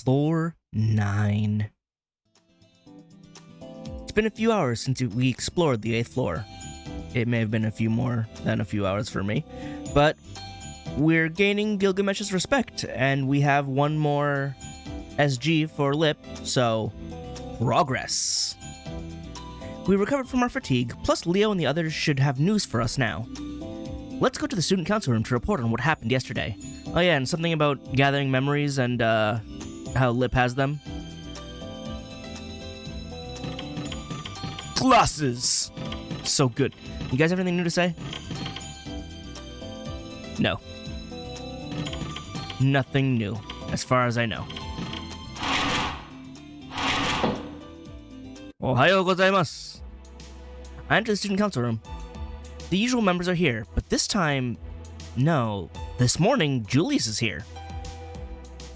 Floor 9. It's been a few hours since we explored the 8th floor. It may have been a few more than a few hours for me, but we're gaining Gilgamesh's respect, and we have one more SG for Lip, so progress. We recovered from our fatigue, plus Leo and the others should have news for us now. Let's go to the student council room to report on what happened yesterday. Oh yeah, and something about gathering memories and how Lip has them. Classes! So good. You guys have anything new to say? No. Nothing new, as far as I know. Ohayou gozaimasu. I enter the student council room. The usual members are here, but this time... No. This morning, Julius is here.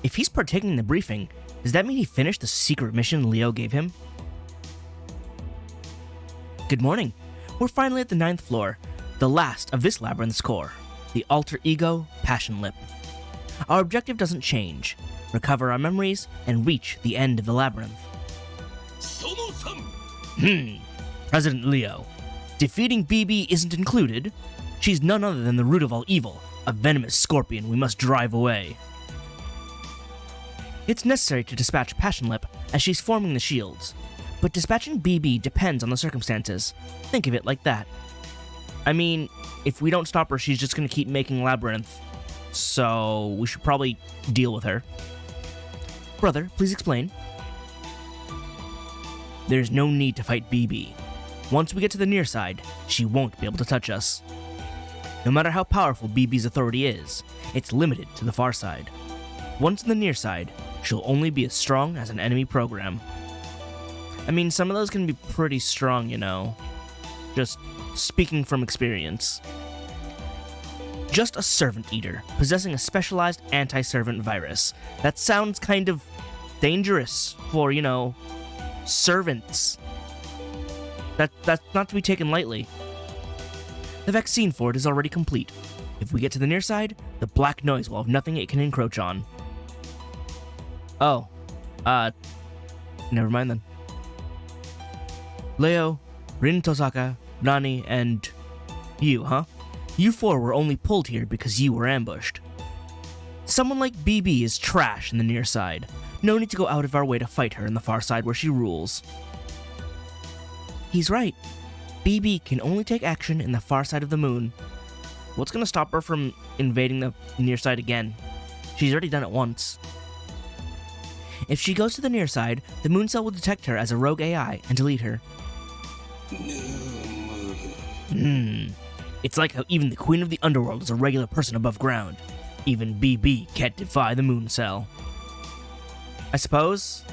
If he's partaking in the briefing, does that mean he finished the secret mission Leo gave him? Good morning. We're finally at the 9th floor, the last of this labyrinth's core, the alter ego Passion Lip. Our objective doesn't change: recover our memories and reach the end of the labyrinth. President Leo. Defeating BB isn't included. She's none other than the root of all evil, a venomous scorpion we must drive away. It's necessary to dispatch Passion Lip as she's forming the shields, but dispatching BB depends on the circumstances. Think of it like that. I mean, if we don't stop her, she's just gonna keep making labyrinth, so we should probably deal with her. Brother, please explain. There's no need to fight BB. Once we get to the near side, she won't be able to touch us. No matter how powerful BB's authority is, it's limited to the far side. Once in the near side, she'll only be as strong as an enemy program. I mean, some of those can be pretty strong, you know. Just speaking from experience. Just a servant eater, possessing a specialized anti-servant virus. That sounds kind of dangerous for, you know, servants. That's not to be taken lightly. The vaccine for it is already complete. If we get to the near side, the black noise will have nothing it can encroach on. Oh. Never mind then. Leo, Rin Tosaka, Rani, and you, huh? You four were only pulled here because you were ambushed. Someone like BB is trash in the near side. No need to go out of our way to fight her in the far side where she rules. He's right. BB can only take action in the far side of the moon. What's gonna stop her from invading the near side again? She's already done it once. If she goes to the near side, the moon cell will detect her as a rogue AI and delete her. It's like how even the queen of the underworld is a regular person above ground. Even BB can't defy the moon cell. I suppose?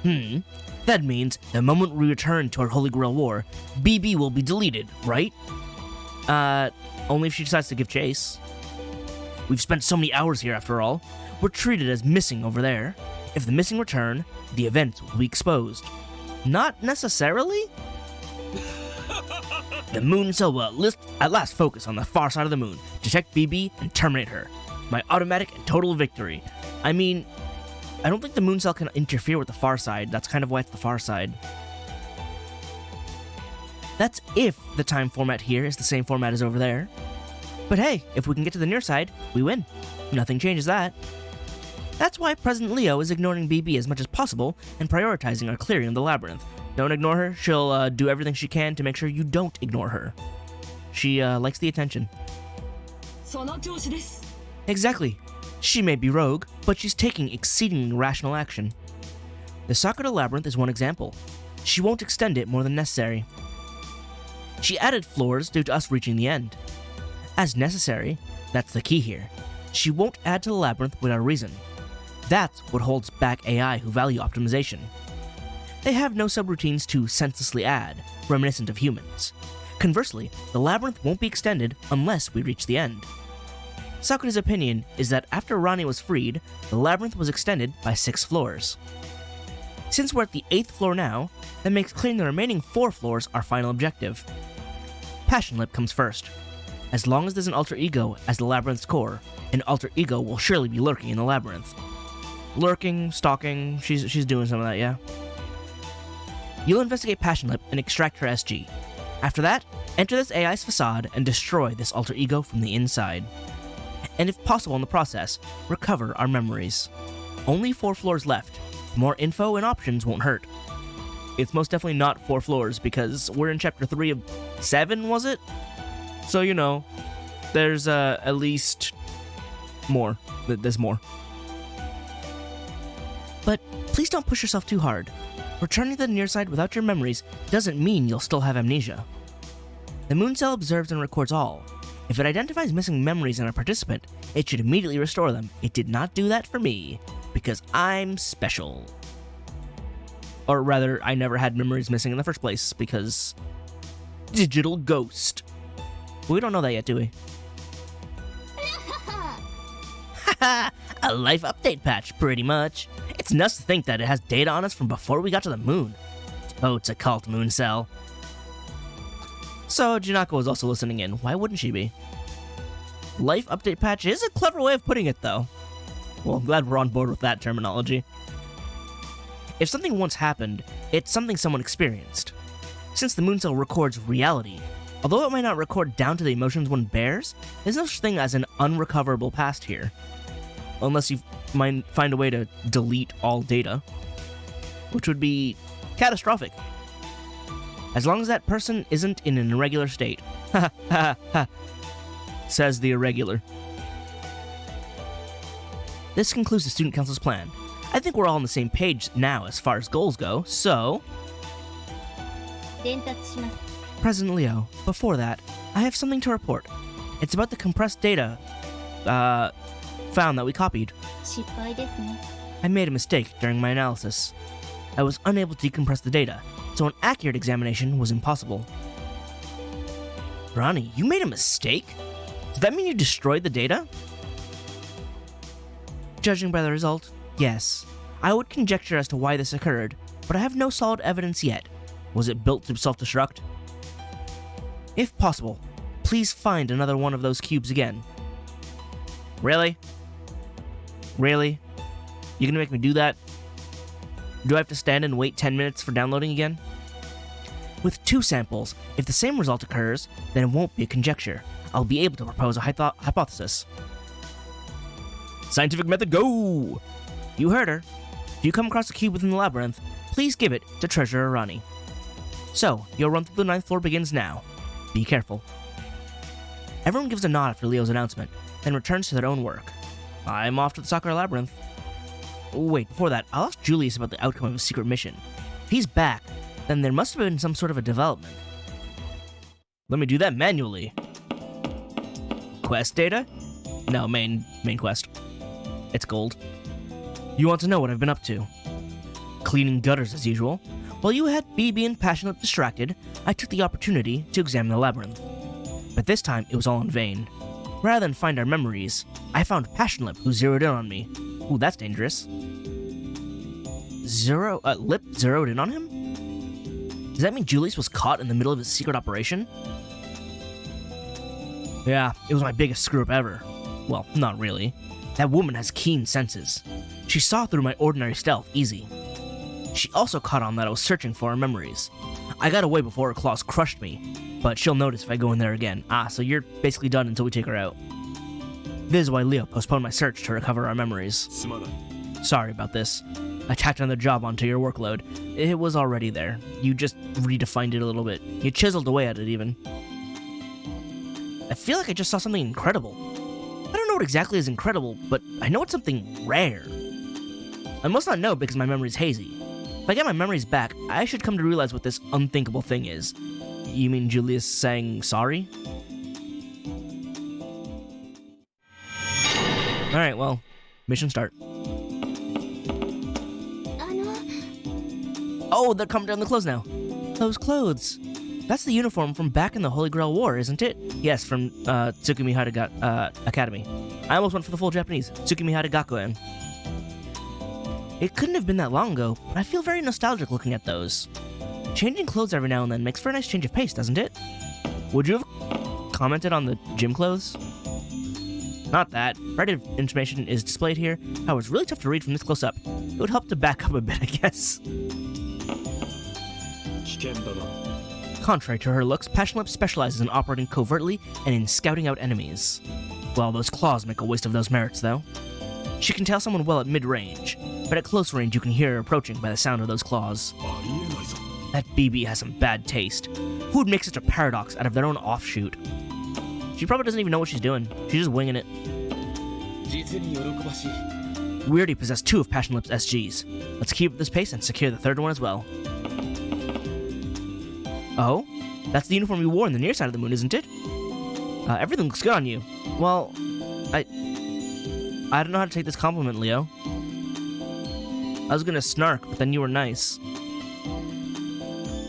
That means the moment we return to our Holy Grail War, BB will be deleted, right? Only if she decides to give chase. We've spent so many hours here after all. We're treated as missing over there. If the missing return, the events will be exposed. Not necessarily? The moon cell will at last focus on the far side of the moon, detect BB, and terminate her. My automatic and total victory. I mean, I don't think the moon cell can interfere with the far side. That's kind of why it's the far side. That's if the time format here is the same format as over there. But hey, if we can get to the near side, we win. Nothing changes that. That's why President Leo is ignoring BB as much as possible and prioritizing our clearing of the labyrinth. Don't ignore her. She'll do everything she can to make sure you don't ignore her. She likes the attention. Exactly. She may be rogue, but she's taking exceedingly rational action. The Sakura Labyrinth is one example. She won't extend it more than necessary. She added floors due to us reaching the end. As necessary, that's the key here. She won't add to the labyrinth without reason. That's what holds back AI who value optimization. They have no subroutines to senselessly add, reminiscent of humans. Conversely, the labyrinth won't be extended unless we reach the end. Sakura's opinion is that after Rani was freed, the labyrinth was extended by 6 floors. Since we're at the 8th floor now, that makes clearing the remaining 4 floors our final objective. Passion Lip comes first. As long as there's an alter ego as the labyrinth's core, an alter ego will surely be lurking in the labyrinth. Lurking, stalking, she's doing some of that, yeah. You'll investigate Passionlip and extract her SG. After that, enter this AI's facade and destroy this alter ego from the inside. And if possible in the process, recover our memories. Only 4 floors left. More info and options won't hurt. It's most definitely not 4 floors because we're in chapter 3 of 7, was it? So, you know, there's at least more. There's more. But please don't push yourself too hard. Returning to the near side without your memories doesn't mean you'll still have amnesia. The moon cell observes and records all. If it identifies missing memories in a participant, it should immediately restore them. It did not do that for me, because I'm special. Or rather, I never had memories missing in the first place, because... digital ghost. We don't know that yet, do we? Haha! A life update patch, pretty much. It's nuts to think that it has data on us from before we got to the moon. Oh, it's a cult moon cell. So, Junako was also listening in. Why wouldn't she be? Life update patch is a clever way of putting it, though. Well, I'm glad we're on board with that terminology. If something once happened, it's something someone experienced. Since the moon cell records reality, although it might not record down to the emotions one bears, there's no such thing as an unrecoverable past here. Unless you might find a way to delete all data, which would be catastrophic. As long as that person isn't in an irregular state. Ha ha ha, says the irregular. This concludes the Student Council's plan. I think we're all on the same page now as far as goals go, so... President Leo, before that, I have something to report. It's about the compressed data, found that we copied. I made a mistake during my analysis. I was unable to decompress the data, so an accurate examination was impossible. Ronnie, you made a mistake? Does that mean you destroyed the data? Judging by the result, yes. I would conjecture as to why this occurred, but I have no solid evidence yet. Was it built to self-destruct? If possible, please find another one of those cubes again. Really? Really? You gonna make me do that? Do I have to stand and wait 10 minutes for downloading again? With 2 samples, if the same result occurs, then it won't be a conjecture. I'll be able to propose a hypothesis. Scientific method, go! You heard her. If you come across a cube within the labyrinth, please give it to Treasurer Ronnie. So, your run through the 9th floor begins now. Be careful. Everyone gives a nod after Leo's announcement, then returns to their own work. I'm off to the Sakura Labyrinth. Wait, before that, I'll ask Julius about the outcome of his secret mission. If he's back, then there must have been some sort of a development. Let me do that manually. Quest data? No, main quest. It's gold. You want to know what I've been up to? Cleaning gutters as usual. While you had BB and Passionlip distracted, I took the opportunity to examine the labyrinth. But this time, it was all in vain. Rather than find our memories, I found Passionlip, who zeroed in on me. Ooh, that's dangerous. Lip zeroed in on him? Does that mean Julius was caught in the middle of his secret operation? Yeah, it was my biggest screw-up ever. Well, not really. That woman has keen senses. She saw through my ordinary stealth easy. She also caught on that I was searching for her memories. I got away before her claws crushed me, but she'll notice if I go in there again. Ah, so you're basically done until we take her out. This is why Leo postponed my search to recover our memories. Sorry about this. I tacked another job onto your workload. It was already there. You just redefined it a little bit. You chiseled away at it even. I feel like I just saw something incredible. I don't know what exactly is incredible, but I know it's something rare. I must not know because my memory's hazy. If I get my memories back, I should come to realize what this unthinkable thing is. You mean Julius saying sorry? Alright, well, mission start. Oh, they're coming down the clothes now. Those clothes. That's the uniform from back in the Holy Grail War, isn't it? Yes, from Tsukumi Hara Academy. I almost went for the full Japanese. Tsukumi Hara Gakuen. It couldn't have been that long ago, but I feel very nostalgic looking at those. Changing clothes every now and then makes for a nice change of pace, doesn't it? Would you have commented on the gym clothes? Not that. Right information is displayed here. However, it's really tough to read from this close up. It would help to back up a bit, I guess. Contrary to her looks, Passion Lips specializes in operating covertly and in scouting out enemies. Well, those claws make a waste of those merits, though. She can tell someone well at mid-range, but at close range you can hear her approaching by the sound of those claws. That BB has some bad taste. Who would make such a paradox out of their own offshoot? She probably doesn't even know what she's doing. She's just winging it. We already possess 2 of Passion Lips SGs. Let's keep up this pace and secure the 3rd one as well. Oh? That's the uniform you wore in the near side of the moon, isn't it? Everything looks good on you. Well, I don't know how to take this compliment, Leo. I was gonna snark, but then you were nice.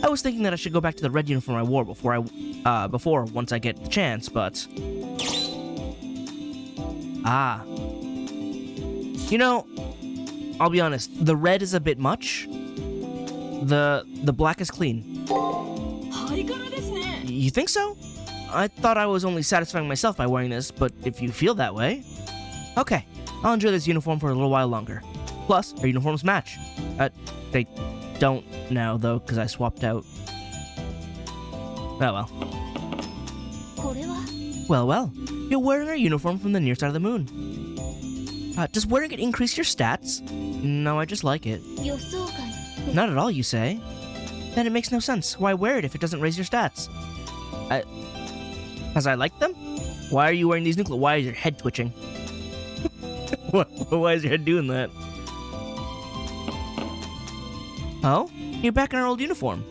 I was thinking that I should go back to the red uniform I wore before once I get the chance, but... Ah. You know, I'll be honest, the red is a bit much. The black is clean. You think so? I thought I was only satisfying myself by wearing this, but if you feel that way... Okay, I'll enjoy this uniform for a little while longer. Plus, our uniforms match. They don't now, though, because I swapped out. Oh well. Well, you're wearing our uniform from the near side of the moon. Does wearing it increase your stats? No, I just like it. Not at all, you say? Then it makes no sense. Why wear it if it doesn't raise your stats? Because I like them? Why are you wearing these new clothes? Why is your head twitching? Why is your head doing that? Oh? You're back in our old uniform.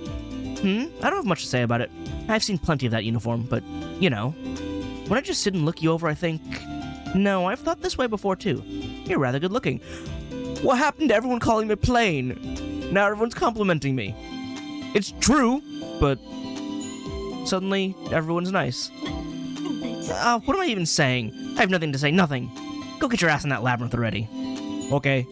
I don't have much to say about it. I've seen plenty of that uniform, but, you know. When I just sit and look you over, I think... No, I've thought this way before, too. You're rather good looking. What happened to everyone calling me plain? Now everyone's complimenting me. It's true, but... Suddenly, everyone's nice. What am I even saying? I have nothing to say, nothing. Go get your ass in that labyrinth already. Okay.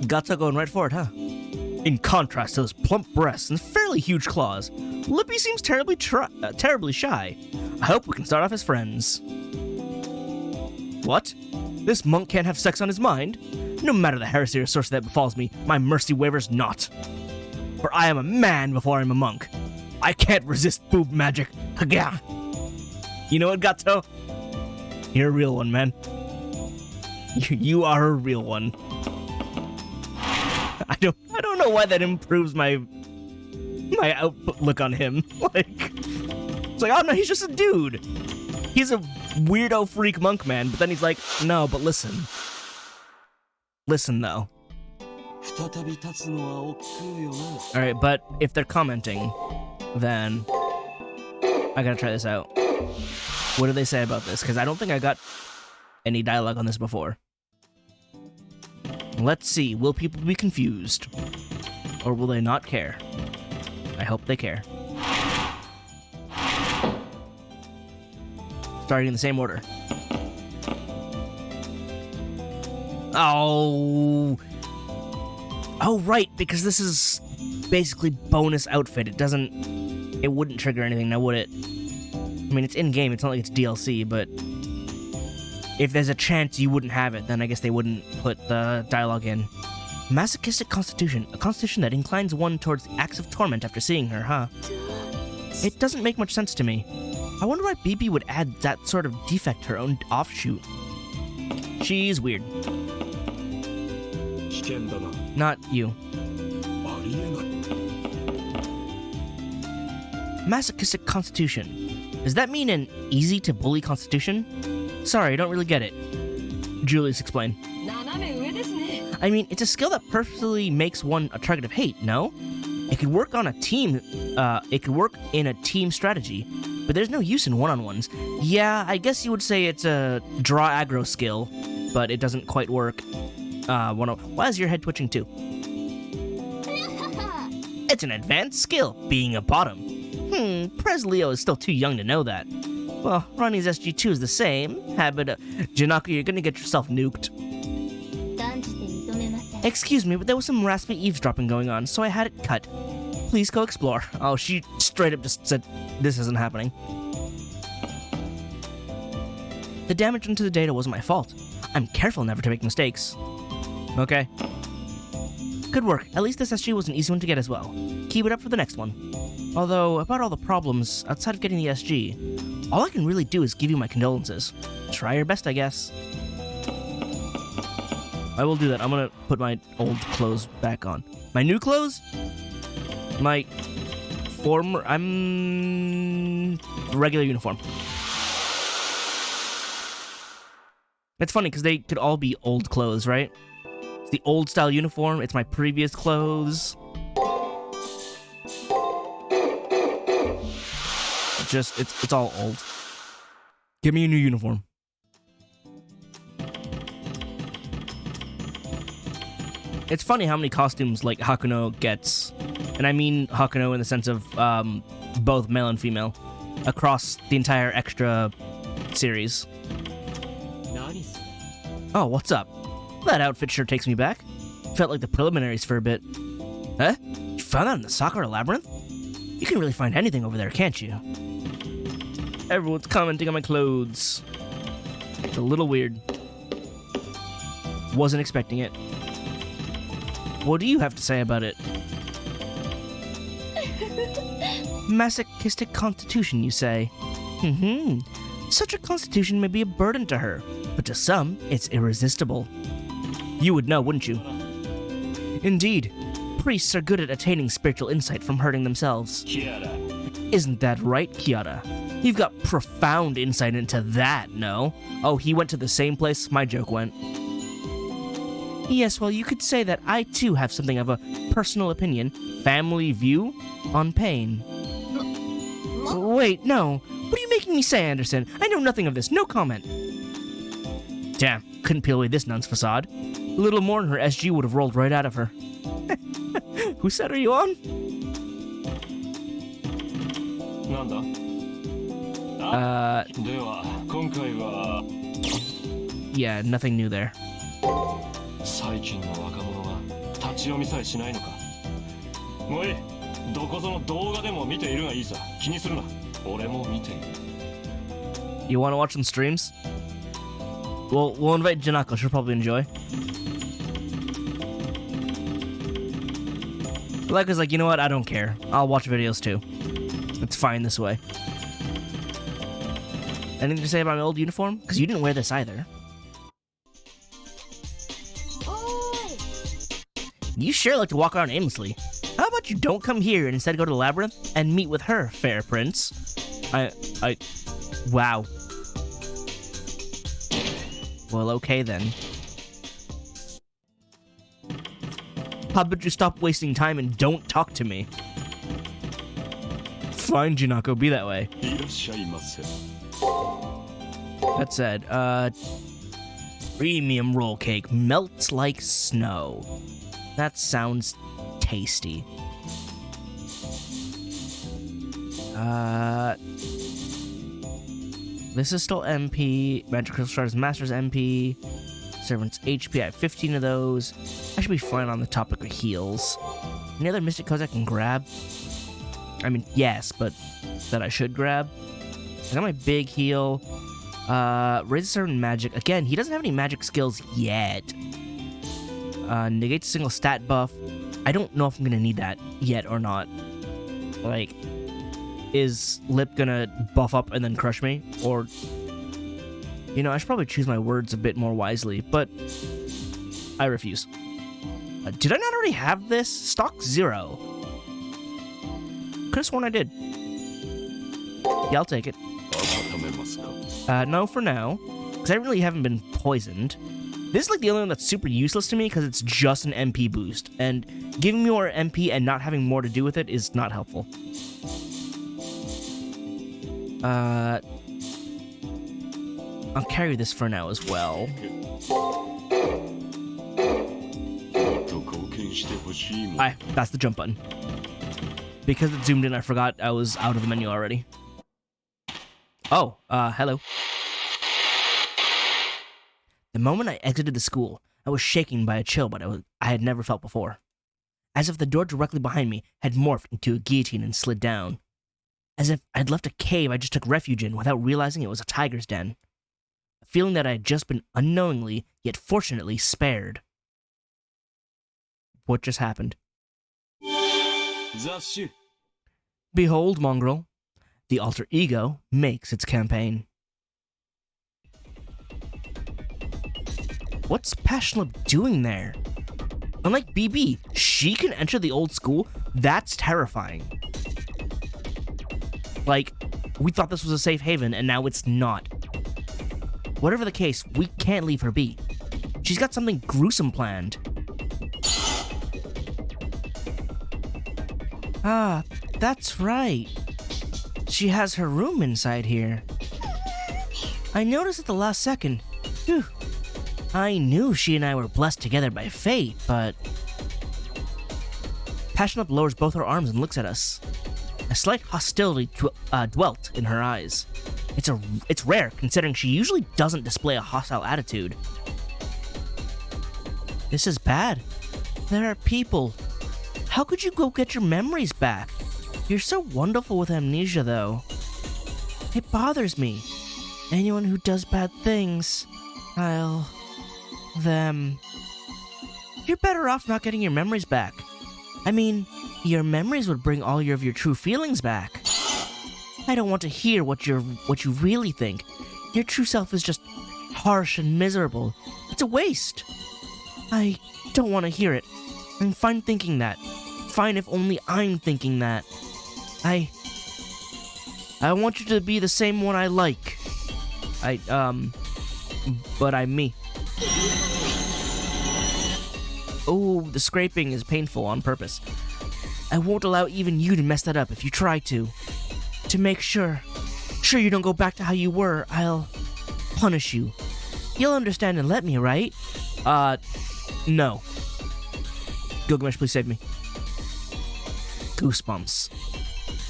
Gotcha going right for it, huh? In contrast to those plump breasts and fairly huge claws, Lippy seems terribly shy. I hope we can start off as friends. What? This monk can't have sex on his mind? No matter the heresy or sorcery that befalls me, my mercy wavers not. For I am a man before I'm a monk. I can't resist boob magic. Haga! You know what, Gato? You're a real one, man. You are a real one. I don't know why that improves my outlook on him. It's like, oh no, he's just a dude. He's a weirdo freak monk man, but then he's like, no, but listen. Listen though. Alright, but if they're commenting, then I gotta try this out. What do they say about this? Because I don't think I got any dialogue on this before. Let's see, will people be confused? Or will they not care? I hope they care. Starting in the same order. Oh, right, because this is basically bonus outfit. It wouldn't trigger anything, now would it? I mean, it's in-game, it's not like it's DLC, but if there's a chance you wouldn't have it, then I guess they wouldn't put the dialogue in. Masochistic constitution, a constitution that inclines one towards the acts of torment after seeing her, huh? It doesn't make much sense to me. I wonder why BB would add that sort of defect to her own offshoot. She's weird. Not you. Masochistic constitution. Does that mean an easy to bully constitution? Sorry, I don't really get it. Julius explained. I mean, it's a skill that purposely makes one a target of hate, no? It could work on a team, it could work in a team strategy, but there's no use in one-on-ones. Yeah, I guess you would say it's a draw aggro skill, but it doesn't quite work. Why is your head twitching too? It's an advanced skill, being a bottom. Prez Leo is still too young to know that. Well, Ronnie's SG2 is the same. Janaku, you're gonna get yourself nuked. Excuse me, but there was some raspy eavesdropping going on, so I had it cut. please go explore. Oh, she straight up just said, this isn't happening. The damage into the data wasn't my fault. I'm careful never to make mistakes. Okay. Good work. At least this SG was an easy one to get as well. Keep it up for the next one. Although, about all the problems, outside of getting the SG, all I can really do is give you my condolences. Try your best, I guess. I will do that. I'm gonna put my old clothes back on. My new clothes? My former... I'm... regular uniform. It's funny, because they could all be old clothes, right? It's the old style uniform, it's my previous clothes. It's all old. Give me a new uniform. It's funny how many costumes, like, Hakuno gets. And I mean Hakuno in the sense of, both male and female. Across the entire extra series. Oh, what's up? That outfit sure takes me back. Felt like the preliminaries for a bit. Huh? You found that in the Sakura Labyrinth? You can really find anything over there, can't you? Everyone's commenting on my clothes. It's a little weird. Wasn't expecting it. What do you have to say about it? Masochistic constitution, you say? Such a constitution may be a burden to her, but to some, it's irresistible. You would know, wouldn't you? Indeed. Priests are good at attaining spiritual insight from hurting themselves. Isn't that right, Kiara? You've got profound insight into that, no? Oh, he went to the same place my joke went. Yes, well, you could say that I too have something of a personal opinion, family view, on pain. Wait, no. What are you making me say, Anderson? I know nothing of this. No comment. Damn, couldn't peel away this nun's facade. A little more and her SG would have rolled right out of her. Whose side are you on? Yeah, nothing new there. You want to watch some streams? We'll invite Janako, she'll probably enjoy. Like was like, you know what, I don't care. I'll watch videos too. It's fine this way. Anything to say about my old uniform? Because you didn't wear this either. You sure like to walk around aimlessly. How about you don't come here and instead go to the labyrinth and meet with her, fair prince? Wow. Well, okay then. How about you stop wasting time and don't talk to me? Fine, Junako, be that way. That said, premium roll cake melts like snow. That sounds tasty. This is still MP. Magic Crystal Stars Masters MP. Servants HP, I have 15 of those. I should be fine on the topic of heals. Any other Mystic Codes I can grab? I mean, yes, but that I should grab. I got my big heal. Raise a certain magic. Again, he doesn't have any magic skills yet. Negates a single stat buff. I don't know if I'm gonna need that yet or not. Like, is Lip gonna buff up and then crush me? Or, you know, I should probably choose my words a bit more wisely, but I refuse. Did I not already have this? Stock 0. Could've sworn I did. Yeah, I'll take it. No for now, because I really haven't been poisoned. This is like the only one that's super useless to me because it's just an MP boost, and giving me more MP and not having more to do with it is not helpful. I'll carry this for now as well. That's the jump button. Because it zoomed in, I forgot I was out of the menu already. Oh, hello. The moment I exited the school, I was shaken by a chill I had never felt before. as if the door directly behind me had morphed into a guillotine and slid down. As if I'd left a cave I just took refuge in without realizing it was a tiger's den. A feeling that I had just been unknowingly, yet fortunately, spared. What just happened? Behold, mongrel. The alter ego makes its campaign. What's Pashlip doing there? Unlike BB, she can enter the old school? That's terrifying. Like, we thought this was a safe haven, and now it's not. Whatever the case, we can't leave her be. She's got something gruesome planned. Ah, that's right. She has her room inside here. I noticed at the last second. Phew. I knew she and I were blessed together by fate, but... Passionate lowers both her arms and looks at us. A slight hostility dwelt in her eyes. It's rare, considering she usually doesn't display a hostile attitude. This is bad. There are people. How could you go get your memories back? You're so wonderful with amnesia, though. It bothers me. Anyone who does bad things, them. You're better off not getting your memories back. I mean, your memories would bring all of your true feelings back. I don't want to hear what you really think. Your true self is just harsh and miserable. It's a waste. I don't want to hear it. I'm fine thinking that. Fine if only I'm thinking that. I want you to be the same one I like. But I'm me. Oh, the scraping is painful on purpose. I won't allow even you to mess that up if you try to. To make sure you don't go back to how you were, I'll punish you. You'll understand and let me, right? No. Gilgamesh, please save me. Goosebumps.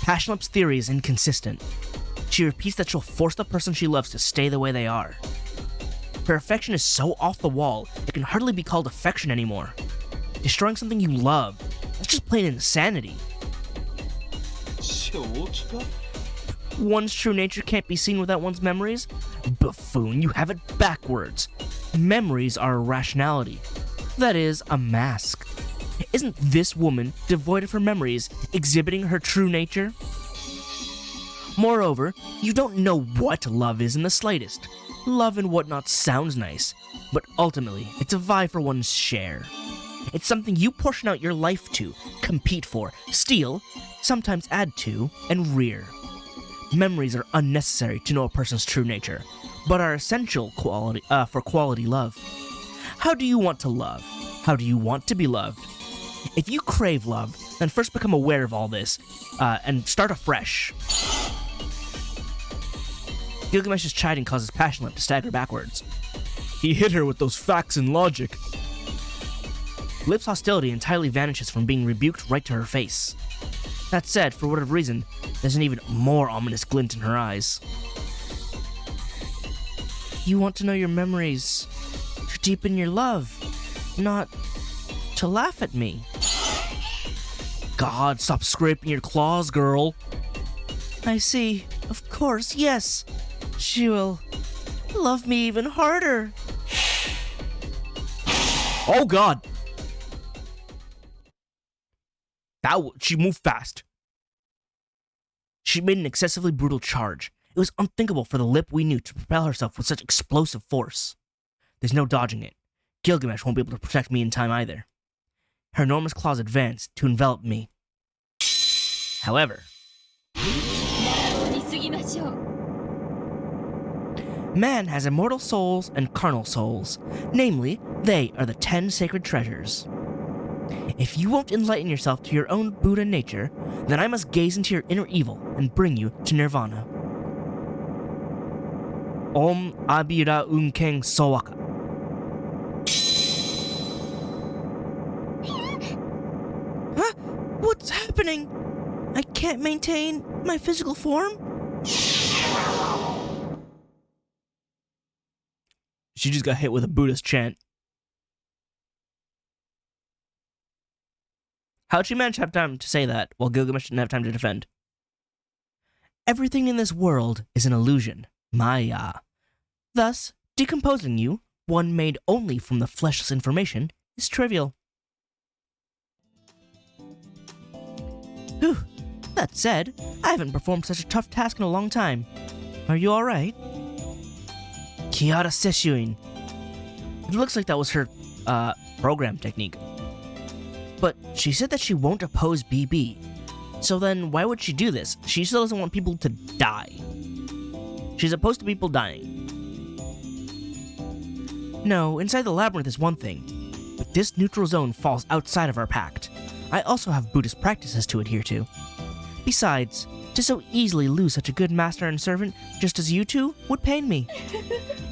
Pashlip's theory is inconsistent. She repeats that she'll force the person she loves to stay the way they are. Her affection is so off the wall, it can hardly be called affection anymore. Destroying something you love, that's just plain insanity. One's true nature can't be seen without one's memories? Buffoon, you have it backwards. Memories are a rationality. That is, a mask. Isn't this woman, devoid of her memories, exhibiting her true nature? Moreover, you don't know what love is in the slightest. Love and whatnot sounds nice, but ultimately, it's a vie for one's share. It's something you portion out your life to, compete for, steal, sometimes add to, and rear. Memories are unnecessary to know a person's true nature, but are essential for quality love. How do you want to love? How do you want to be loved? If you crave love, then first become aware of all this, and start afresh. Gilgamesh's chiding causes Passionlip to stagger backwards. He hit her with those facts and logic. Lip's hostility entirely vanishes from being rebuked right to her face. That said, for whatever reason, there's an even more ominous glint in her eyes. You want to know your memories, to deepen your love, not to laugh at me. God, stop scraping your claws, girl. I see. Of course, yes. She will love me even harder. Oh God. She moved fast. She made an excessively brutal charge. It was unthinkable for the Lip we knew to propel herself with such explosive force. There's no dodging it. Gilgamesh won't be able to protect me in time either. Her enormous claws advanced to envelop me. However, man has immortal souls and carnal souls. Namely, they are the 10 sacred treasures. If you won't enlighten yourself to your own Buddha nature, then I must gaze into your inner evil and bring you to nirvana. Om Abira Unkeng Sowaka. Huh? What's happening? I can't maintain my physical form? She just got hit with a Buddhist chant. How'd she manage to have time to say that while Gilgamesh didn't have time to defend? Everything in this world is an illusion, Maya. Thus, decomposing you, one made only from the fleshless information, is trivial. Whew. That said, I haven't performed such a tough task in a long time. Are you alright? Kiara Seshuin. It looks like that was her, program technique. But she said that she won't oppose BB. So then, why would she do this? She still doesn't want people to die. She's opposed to people dying. No, inside the labyrinth is one thing. But this neutral zone falls outside of our pact. I also have Buddhist practices to adhere to. Besides, to so easily lose such a good master and servant, just as you two, would pain me.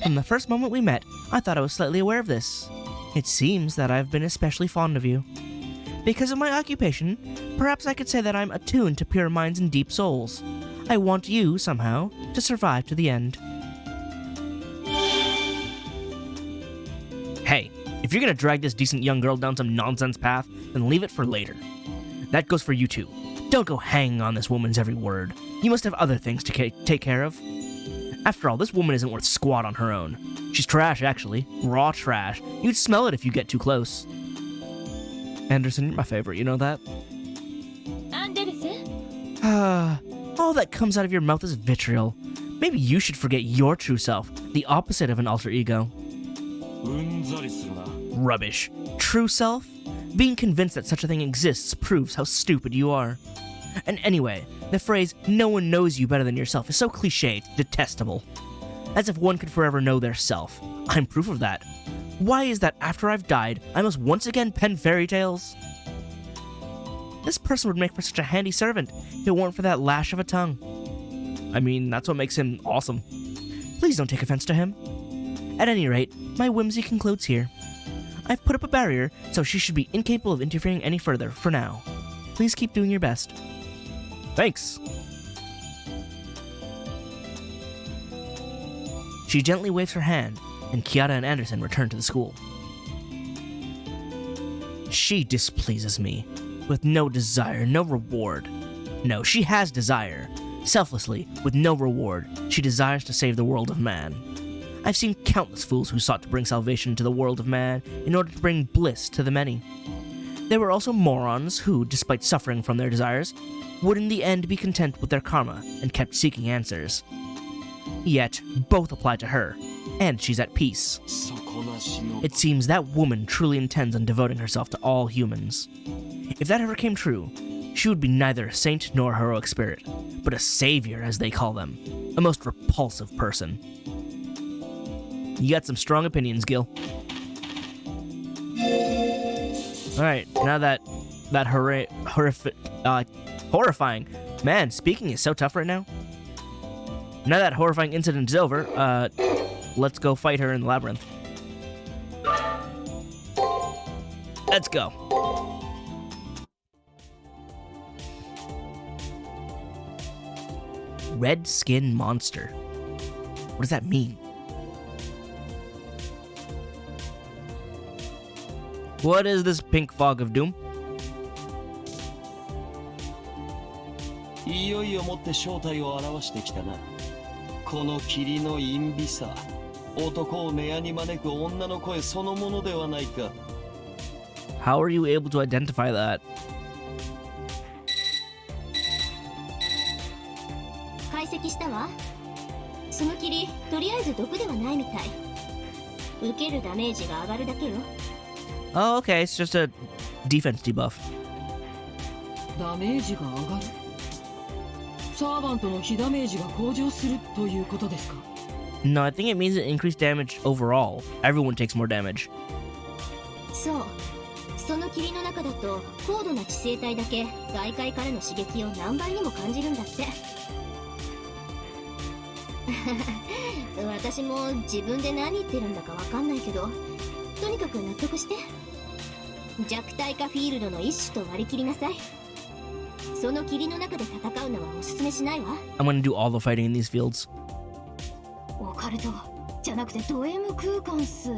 From the first moment we met, I thought I was slightly aware of this. It seems that I've been especially fond of you. Because of my occupation, perhaps I could say that I'm attuned to pure minds and deep souls. I want you, somehow, to survive to the end. Hey, if you're gonna drag this decent young girl down some nonsense path, then leave it for later. That goes for you too. Don't go hanging on this woman's every word. You must have other things to take care of. After all, this woman isn't worth squat on her own. She's trash, actually. Raw trash. You'd smell it if you get too close. Anderson, you're my favorite, you know that? All that comes out of your mouth is vitriol. Maybe you should forget your true self, the opposite of an alter ego. Rubbish. True self? Being convinced that such a thing exists proves how stupid you are. And anyway, the phrase, no one knows you better than yourself, is so cliche, it's detestable. As if one could forever know their self. I'm proof of that. Why is that after I've died, I must once again pen fairy tales? This person would make for such a handy servant if it weren't for that lash of a tongue. I mean, that's what makes him awesome. Please don't take offense to him. At any rate, my whimsy concludes here. I've put up a barrier, so she should be incapable of interfering any further, for now. Please keep doing your best. Thanks. She gently waves her hand, and Kiara and Anderson return to the school. She displeases me, with no desire, no reward. No, she has desire. Selflessly, with no reward, she desires to save the world of man. I've seen countless fools who sought to bring salvation to the world of man in order to bring bliss to the many. There were also morons who, despite suffering from their desires, would in the end be content with their karma and kept seeking answers. Yet, both apply to her, and she's at peace. It seems that woman truly intends on devoting herself to all humans. If that ever came true, she would be neither a saint nor a heroic spirit, but a savior, as they call them, a most repulsive person. You got some strong opinions, Gil. Alright, now that horrifying... Man, speaking is so tough right now. Now that horrifying incident is over, let's go fight her in the labyrinth. Let's go. Red skin monster. What does that mean? What is this pink fog of doom? いよいよもって正体を表してきたな。この霧の陰微さ、男を寝屋に招く女の声そのものではないか。How are you able to identify that? 解析したわ。その霧、とりあえず毒ではないみたい。受けるダメージが上がるだけよ。Oh, okay, it's just a defense debuff. ダメージが上がる。サーバントの被ダメージが向上するということですか? No, I think it means it increased damage overall. Everyone takes more damage. そう。その霧の中だと高度な知性体だけ外界からの刺激を何倍にも感じるんだって。私も自分で何言ってるんだかわかんないけど、とにかく納得して。弱体化フィールドの一種と割り切りなさい。その霧の中で戦うのはおすすめしないわ。I'm gonna do all the fighting in these fields. オカルトじゃなくてド M 空間っす。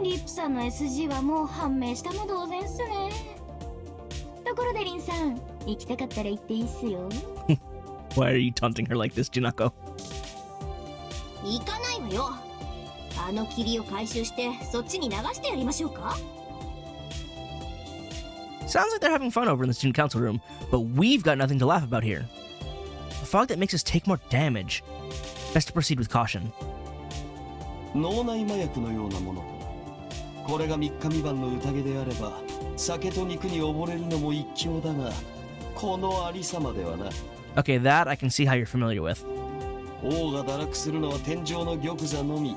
リップさんの SG はもう判明したも同然っすね。ところでリンさん、行きたかったら行っていいっすよ。Why are you taunting her like this, Junako? 行かないわよ。あの霧を回収してそっちに流してやりましょうか。 Sounds like they're having fun over in the student council room, but we've got nothing to laugh about here. A fog that makes us take more damage. Best to proceed with caution. 脳内麻薬のようなものか。これが3日3晩の宴であれば、酒と肉に溺れるのも一興だが、このありさまではな。Okay, that I can see how you're familiar with. 王が堕落するのは天上の玉座のみ。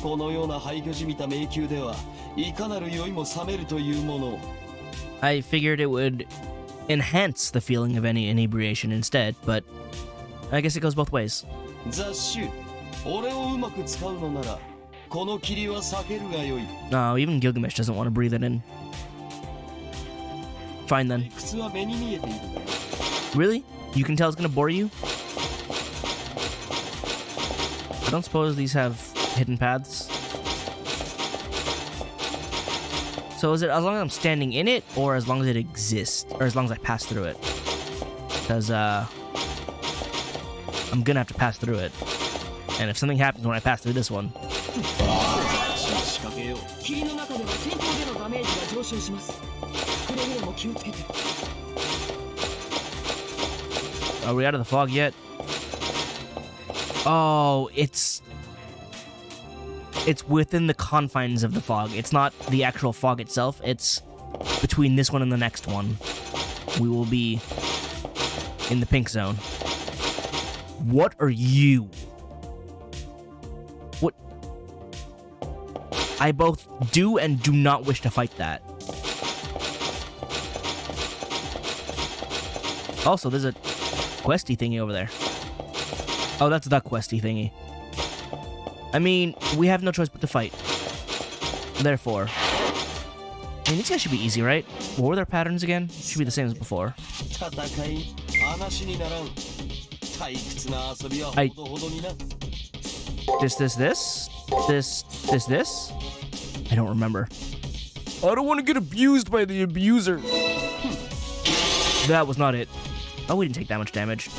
このような廃墟じみた迷宮では、いかなる酔いも冷めるというもの。I figured it would enhance the feeling of any inebriation instead, but I guess it goes both ways. 雑種、俺をうまく使うのなら、この霧は避けるがよい。No, even Gilgamesh doesn't want to breathe it in. Fine then. 理屈は目に見えているが。Really? You can tell it's gonna bore you? I don't suppose these have hidden paths? So is it as long as I'm standing in it, or as long as it exists, or as long as I pass through it? Because, I'm gonna have to pass through it. And if something happens when I pass through this one... 仕掛けよう。霧の中では戦闘でのダメージが上昇します。くれぐれも気をつけて。 Are we out of the fog yet? Oh, it's within the confines of the fog. It's not the actual fog itself. It's between this one and the next one. We will be in the pink zone. What are you? What? I both do and do not wish to fight that. Also, there's a questy thingy over there. Oh, that's the questy thingy. I mean, we have no choice but to fight. Therefore, I mean, these guys should be easy, right? What were their patterns again? Should be the same as before. This. I don't remember. I don't want to get abused by the abuser. That was not it. Oh, we didn't take that much damage.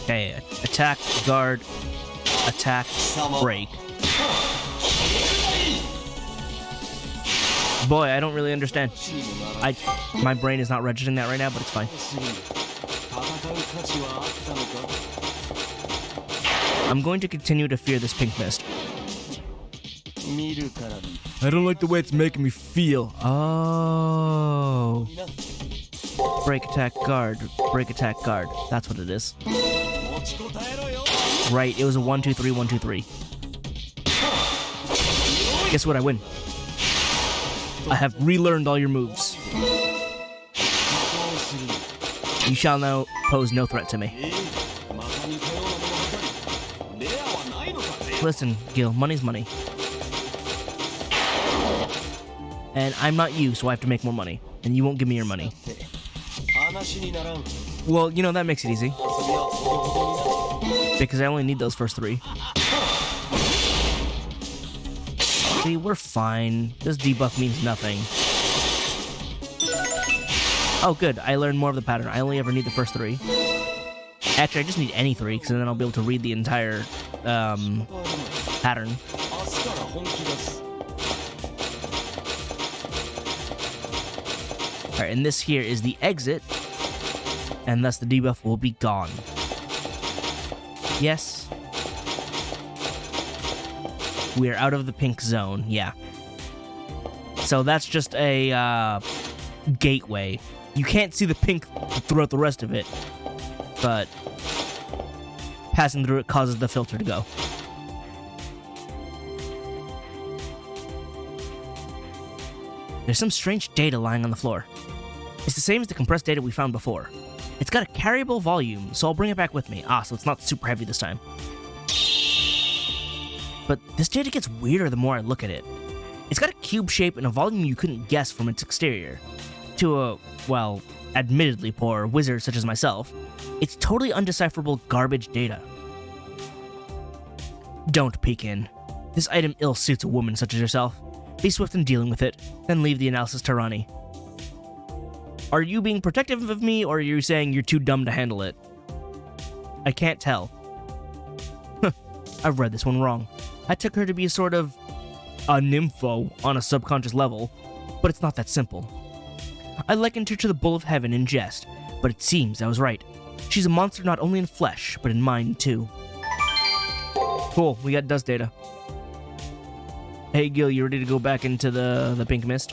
Okay, attack, guard, attack, break. Boy, I don't really understand. My brain is not registering that right now, but it's fine. I'm going to continue to fear this pink mist. I don't like the way it's making me feel. Oh. Break, attack, guard. Break, attack, guard. That's what it is. Right, it was a 1, 2, 3, 1, 2, 3. Guess what? I win. I have relearned all your moves. You shall now pose no threat to me. Listen, Gil, money's money. And I'm not you, so I have to make more money. And you won't give me your money. Well, you know, that makes it easy. Because I only need those first 3. See, we're fine. This debuff means nothing. Oh, good. I learned more of the pattern. I only ever need the first 3. Actually, I just need any 3, because then I'll be able to read the entire, pattern. Alright, and this here is the exit, and thus the debuff will be gone. Yes. We are out of the pink zone, yeah. So that's just a, gateway. You can't see the pink throughout the rest of it, but passing through it causes the filter to go. There's some strange data lying on the floor. It's the same as the compressed data we found before. It's got a carryable volume, so I'll bring it back with me. Ah, so it's not super heavy this time. But this data gets weirder the more I look at it. It's got a cube shape and a volume you couldn't guess from its exterior. To a, well, admittedly poor wizard such as myself, it's totally undecipherable garbage data. Don't peek in. This item ill suits a woman such as yourself. Be swift in dealing with it, then leave the analysis to Rani. Are you being protective of me, or are you saying you're too dumb to handle it? I can't tell. I've read this one wrong. I took her to be a sort of a nympho on a subconscious level, but it's not that simple. I likened her to the Bull of Heaven in jest, but it seems I was right. She's a monster not only in flesh, but in mind too. Cool, we got dust data. Hey Gil, you ready to go back into the pink mist?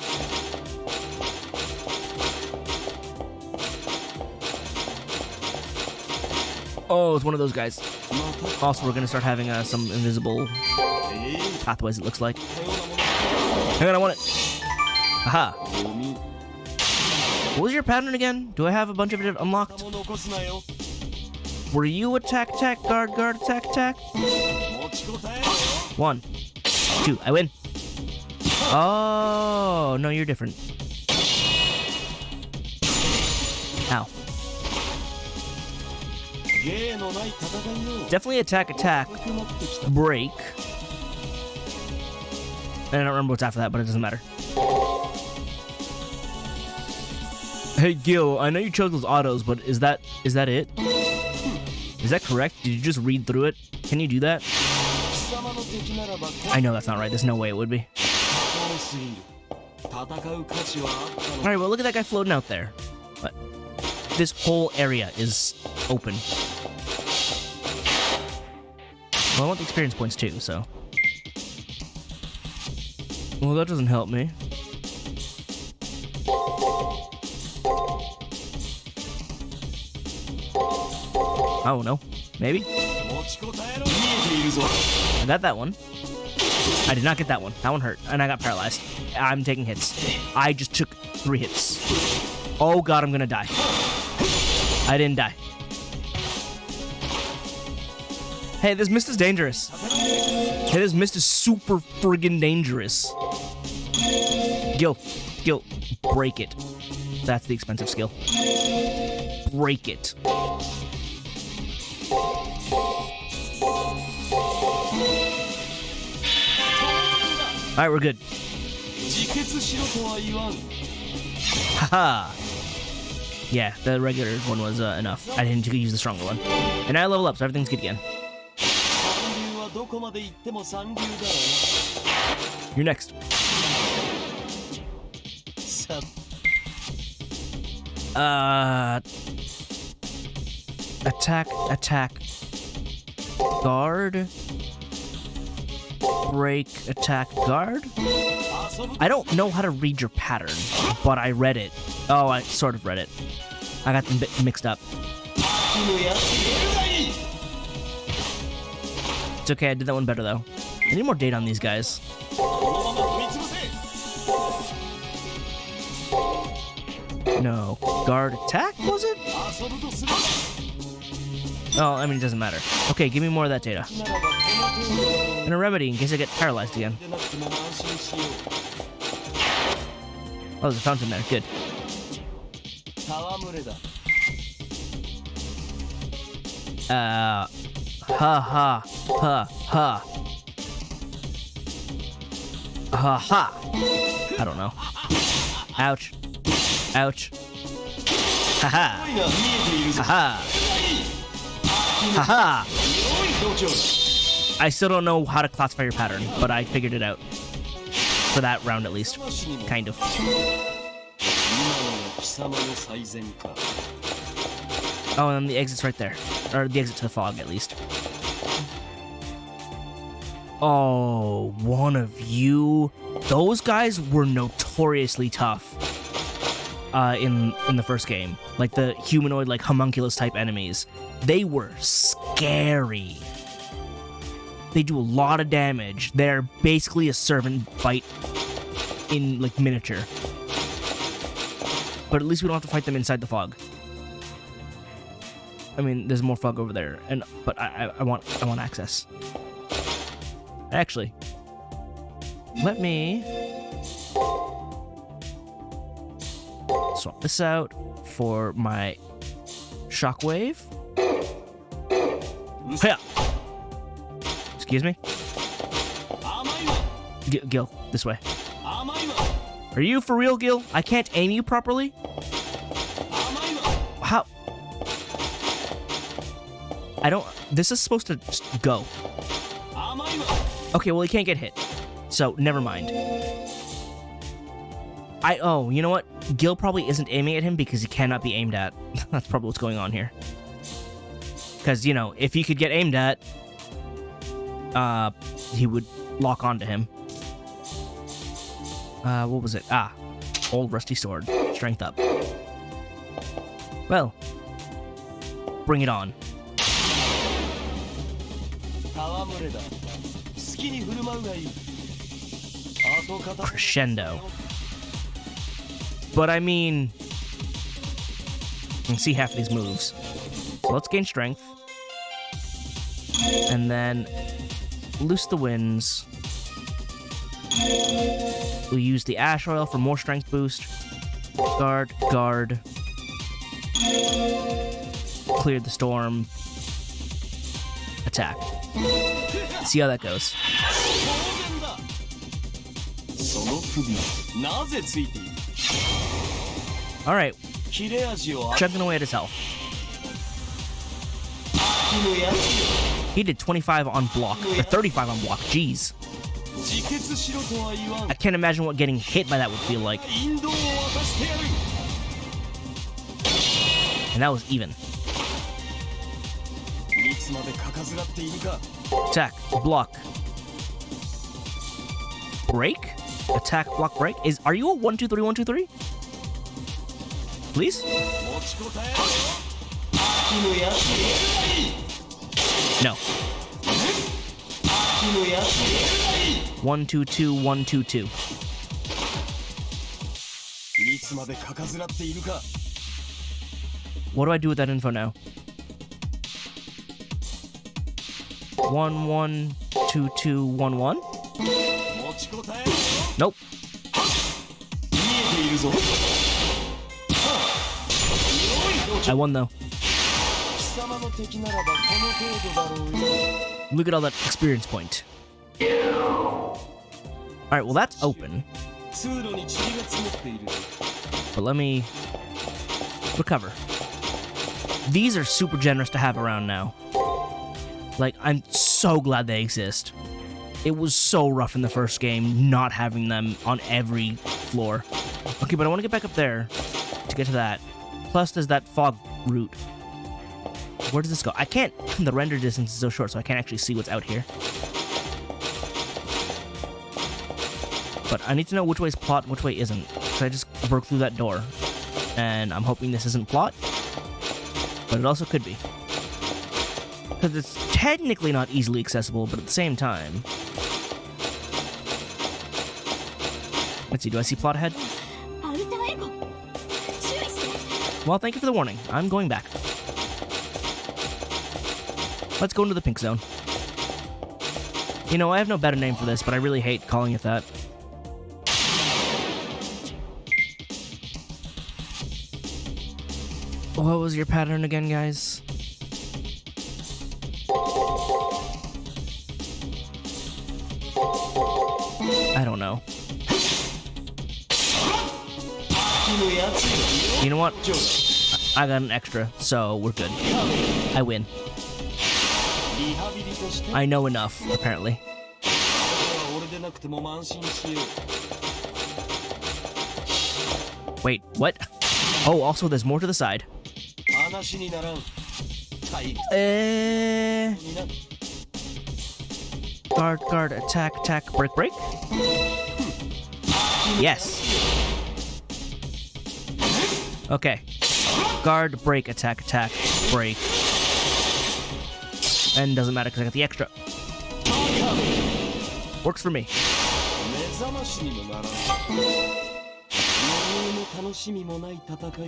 Oh, it's one of those guys. Also, we're gonna start having some invisible pathways, it looks like. Hang on, I want it. Aha. What was your pattern again? Do I have a bunch of it unlocked? Were you attack, guard, attack? 1, 2, I win. Oh, no, you're different. Ow. Definitely attack, break. And I don't remember what's after that, but it doesn't matter. Hey Gil, I know you chose those autos, but is that it? Is that correct? Did you just read through it? Can you do that? I know that's not right. There's no way it would be. Alright, well look at that guy floating out there. But this whole area is open. Well, I want the experience points too, so. Well, that doesn't help me. Oh no, maybe? I got that one. I did not get that one. That one hurt, and I got paralyzed. I'm taking hits. I just took 3 hits. Oh god, I'm gonna die. I didn't die. Hey, this mist is dangerous. Hey, this mist is super friggin' dangerous. Gil, break it. That's the expensive skill. Break it. Alright, we're good. Haha. Yeah, the regular one was enough. I didn't use the stronger one. And I level up, so everything's good again. You're next. Attack, guard, break, attack, guard? I don't know how to read your pattern, but I read it. Oh, I sort of read it. I got them mixed up. It's okay, I did that one better though. I need more data on these guys. No. Guard attack, was it? Oh, I mean, it doesn't matter. Okay, give me more of that data. And a remedy in case I get paralyzed again. Oh, there's a fountain there. Good. I don't know. Ouch. Ouch. Haha. Haha. Haha. I still don't know how to classify your pattern, but I figured it out. For that round at least. Kind of. Oh, and then the exit's right there. Or the exit to the fog, at least. Oh, one of you. Those guys were notoriously tough in the first game. Like the humanoid, like homunculus type enemies. They were scary. They do a lot of damage. They're basically a servant fight in like miniature. But at least we don't have to fight them inside the fog. I mean, there's more fog over there, but I want access. Actually, let me swap this out for my shockwave. Hiya! Excuse me? Gil, this way. Are you for real, Gil? I can't aim you properly? I don't... This is supposed to just go. Okay, well, he can't get hit. So, never mind. Oh, you know what? Gil probably isn't aiming at him because he cannot be aimed at. That's probably what's going on here. Because, you know, if he could get aimed at, he would lock onto him. What was it? Old rusty sword. Strength up. Well, bring it on. Crescendo. But I mean, you can see half of these moves. So let's gain strength. And then loose the winds. We'll use the ash oil for more strength boost. Guard, guard. Clear the storm. Attack. See how that goes. Alright. Chugging away at his health. He did 25 on block, or 35 on block, jeez. I can't imagine what getting hit by that would feel like. And that was even. Attack, block. Break? Attack, block, break? Are you a 1-2-3, 1-2-3? Please? No. 1-2-2, 1-2-2. What do I do with that info now? 1-1-2-2-1-1? Nope. I won though. Look at all that experience point. Alright, well that's open. But let me recover. These are super generous to have around now. Like, I'm so glad they exist. It was so rough in the first game not having them on every floor. Okay, but I want to get back up there to get to that. Plus, there's that fog route. Where does this go? I can't... The render distance is so short, so I can't actually see what's out here. But I need to know which way is plot and which way isn't. So I just broke through that door. And I'm hoping this isn't plot. But it also could be. Because it's technically not easily accessible, but at the same time... Let's see, do I see plot ahead? Well, thank you for the warning. I'm going back. Let's go into the pink zone. You know, I have no better name for this, but I really hate calling it that. What was your pattern again, guys? I don't know. You know what? I got an extra, so we're good. I win. I know enough, apparently. Wait, what? Oh, also there's more to the side. Guard, guard, attack, attack, break, break? Yes. Okay. Guard, break, attack, attack, break. And doesn't matter because I got the extra. Works for me.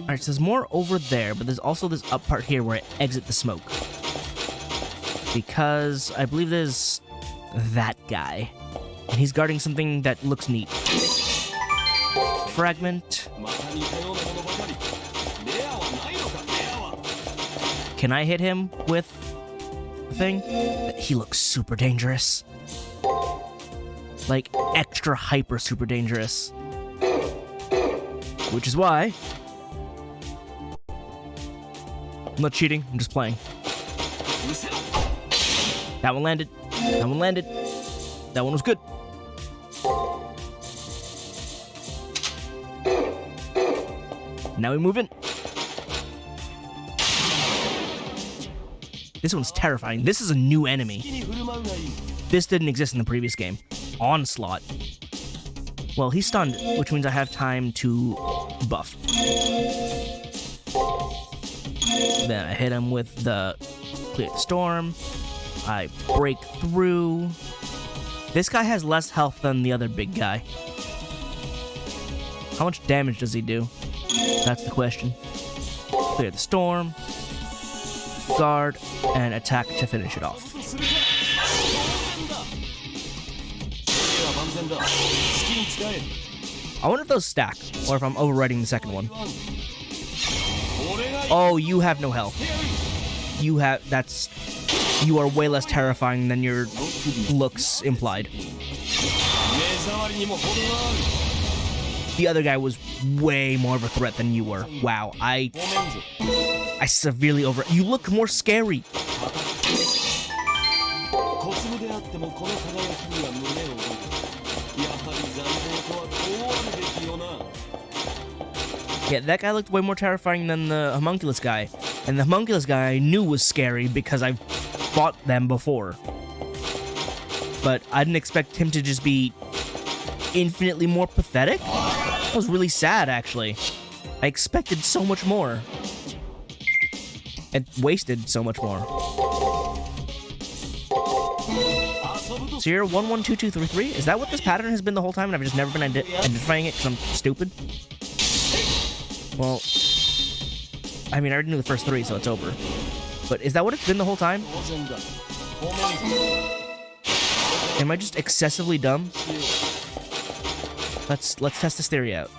Alright, so there's more over there, but there's also this up part here where I exit the smoke. Because I believe there's that guy. And he's guarding something that looks neat. Fragment. Can I hit him with the thing? He looks super dangerous. Like, extra hyper super dangerous. Which is why... I'm not cheating, I'm just playing. That one landed. That one landed. That one was good. Now we move in. This one's terrifying. This is a new enemy. This didn't exist in the previous game. Onslaught. Well, he's stunned, which means I have time to buff. Then I hit him with the Clear the Storm. I break through. This guy has less health than the other big guy. How much damage does he do? That's the question. Clear the Storm. Guard, and attack to finish it off. I wonder if those stack, or if I'm overriding the second one. Oh, you have no health. You are way less terrifying than your looks implied. The other guy was way more of a threat than you were. Wow, I severely You look more scary. Yeah, that guy looked way more terrifying than the homunculus guy. And the homunculus guy I knew was scary because I've fought them before. But I didn't expect him to just be infinitely more pathetic. That was really sad, actually. I expected so much more. And wasted so much more. So you're 1, 1, 2, 2, 3, 3? Is that what this pattern has been the whole time and I've just never been identifying it because I'm stupid? Well, I mean, I already knew the first 3, so it's over. But is that what it's been the whole time? Am I just excessively dumb? Let's test this theory out.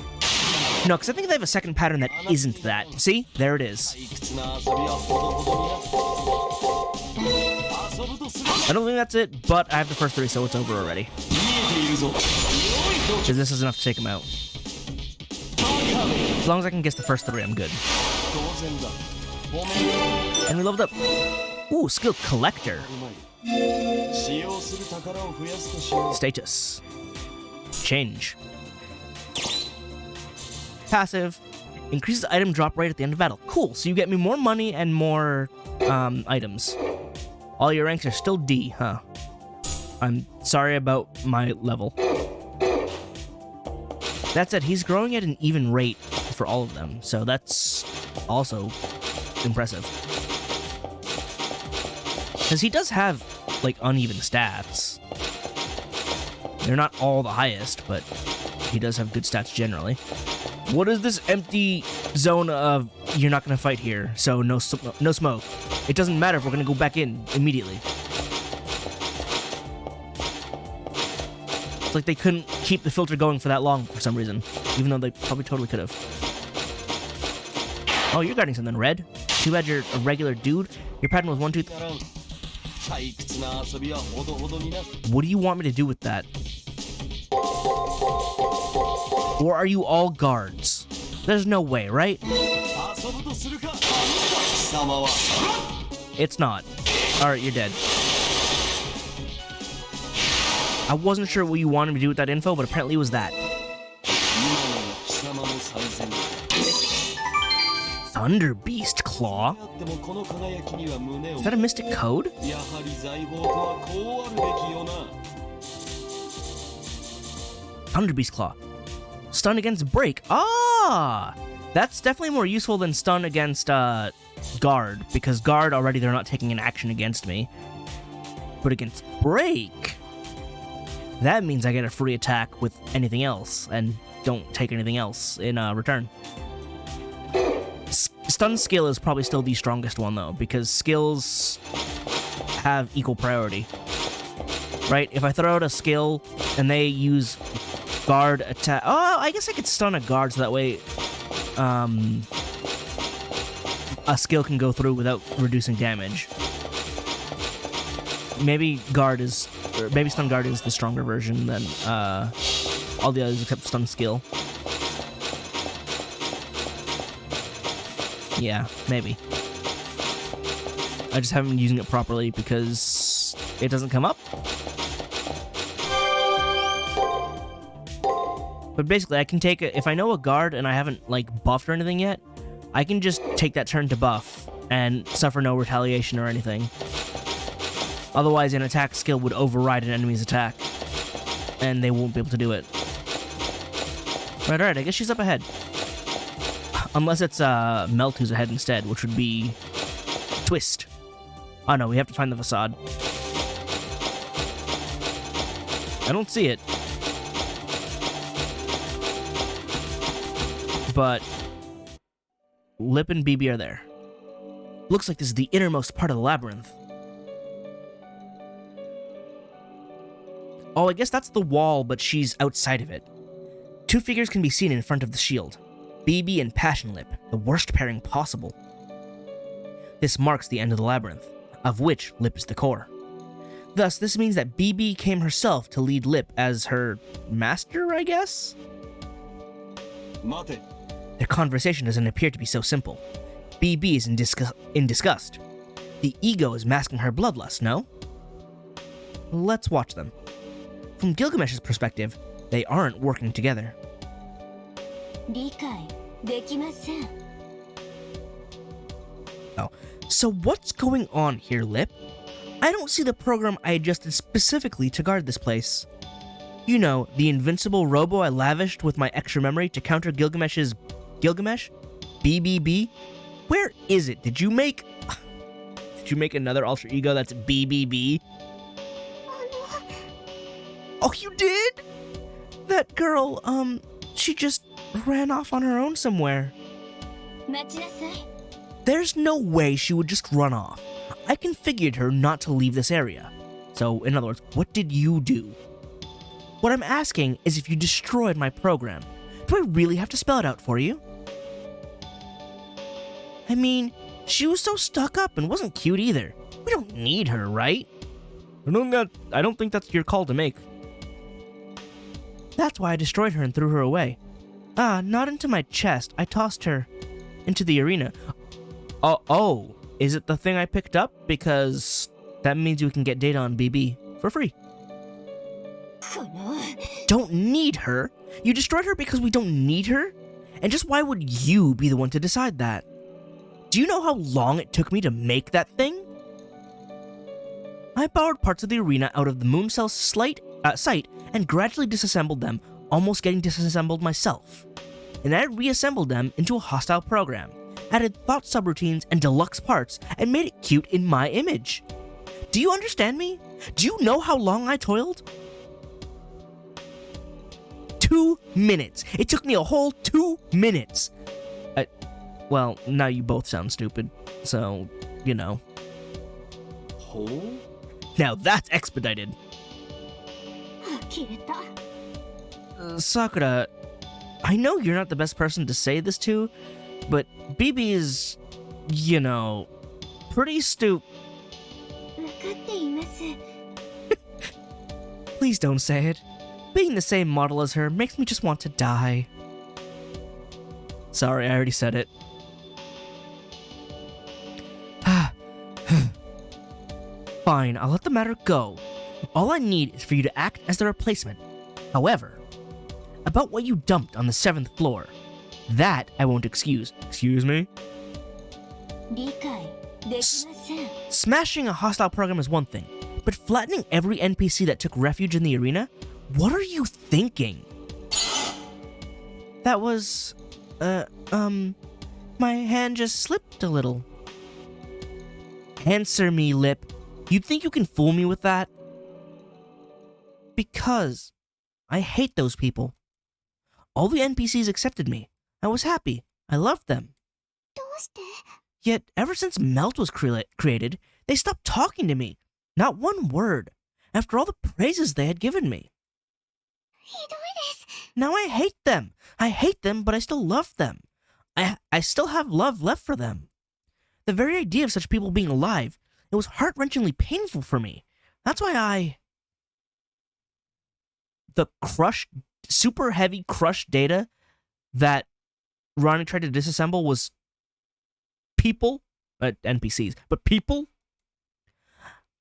No, because I think they have a second pattern that isn't that. See? There it is. I don't think that's it, but I have the first 3, so it's over already. Because this is enough to take him out. As long as I can guess the first 3, I'm good. And we leveled up. Ooh, skill collector. Status. Change. Passive. Increases item drop rate at the end of battle. Cool, so you get me more money and more items. All your ranks are still D, huh? I'm sorry about my level. That said, he's growing at an even rate for all of them, so that's also impressive. Because he does have, like, uneven stats. They're not all the highest, but he does have good stats generally. What is this empty zone of you're not going to fight here, so no smoke? It doesn't matter if we're going to go back in immediately. It's like they couldn't keep the filter going for that long for some reason, even though they probably totally could have. Oh, you're guarding something red. Too bad you're a regular dude. Your pattern was 1, 2, 3. What do you want me to do with that? Or are you all guards? There's no way, right? It's not. Alright, you're dead. I wasn't sure what you wanted me to do with that info, but apparently it was that. Thunder Beast Claw? Is that a mystic code? Thunder Beast Claw. Stun against break. Ah! That's definitely more useful than stun against guard, because guard already they're not taking an action against me. But against break, that means I get a free attack with anything else, and don't take anything else in return. Stun skill is probably still the strongest one, though, because skills have equal priority. Right? If I throw out a skill and they use guard attack... Oh, I guess I could stun a guard so that way a skill can go through without reducing damage. Maybe guard is... Or maybe stun guard is the stronger version than all the others except stun skill. Yeah, maybe. I just haven't been using it properly because it doesn't come up. But basically, I can take it if I know a guard and I haven't like buffed or anything yet. I can just take that turn to buff and suffer no retaliation or anything. Otherwise, an attack skill would override an enemy's attack, and they won't be able to do it. Alright, I guess she's up ahead. Unless it's Melt who's ahead instead, which would be Twist. Oh no, we have to find the facade. I don't see it. But Lip and BB are there. Looks like this is the innermost part of the labyrinth. Oh, I guess that's the wall, but she's outside of it. Two figures can be seen in front of the shield. BB and Passion Lip, the worst pairing possible. This marks the end of the labyrinth, of which Lip is the core. Thus, this means that BB came herself to lead Lip as her master, I guess? Mate. Their conversation doesn't appear to be so simple. BB is in disgust. The ego is masking her bloodlust, no? Let's watch them. From Gilgamesh's perspective, they aren't working together. 理解できません。 Oh, so what's going on here, Lip? I don't see the program I adjusted specifically to guard this place. You know, the invincible robo I lavished with my extra memory to counter Gilgamesh's... Gilgamesh? BBB? Where is it? Did you make another alter ego that's BBB? Oh, you did? That girl, she just ran off on her own somewhere. 待ちなさい。 There's no way she would just run off. I configured her not to leave this area. So, in other words, what did you do? What I'm asking is if you destroyed my program. Do I really have to spell it out for you? I mean, she was so stuck up and wasn't cute either. We don't need her, right? I don't think that's your call to make. That's why I destroyed her and threw her away. Not into my chest. I tossed her into the arena. Oh, is it the thing I picked up? Because that means we can get data on BB for free. Don't need her? You destroyed her because we don't need her? And just why would you be the one to decide that? Do you know how long it took me to make that thing? I borrowed parts of the arena out of the Moon Cell's site and gradually disassembled them, almost getting disassembled myself. And I reassembled them into a hostile program, added thought subroutines and deluxe parts, and made it cute in my image. Do you understand me? Do you know how long I toiled? 2 minutes. It took me a whole 2 minutes. Well, now you both sound stupid, so, you know. Oh? Now that's expedited. 切れた。 Sakura, I know you're not the best person to say this to, but BB is, you know, pretty 分かっています。 Please don't say it. Being the same model as her makes me just want to die. Sorry, I already said it. Fine, I'll let the matter go. All I need is for you to act as the replacement. However, about what you dumped on the 7th floor, that I won't excuse. Excuse me? 理解できません。 Smashing a hostile program is one thing, but flattening every NPC that took refuge in the arena? What are you thinking? That was... my hand just slipped a little. Answer me, Lip. You think you can fool me with that? Because I hate those people. All the NPCs accepted me. I was happy. I loved them. どうして？ Yet, ever since Melt was created, they stopped talking to me. Not one word. After all the praises they had given me. ひどいです。 Now I hate them. I hate them, but I still love them. I still have love left for them. The very idea of such people being alive, it was heart-wrenchingly painful for me. That's why the crushed, super heavy crushed data that Ronnie tried to disassemble was people, NPCs, but people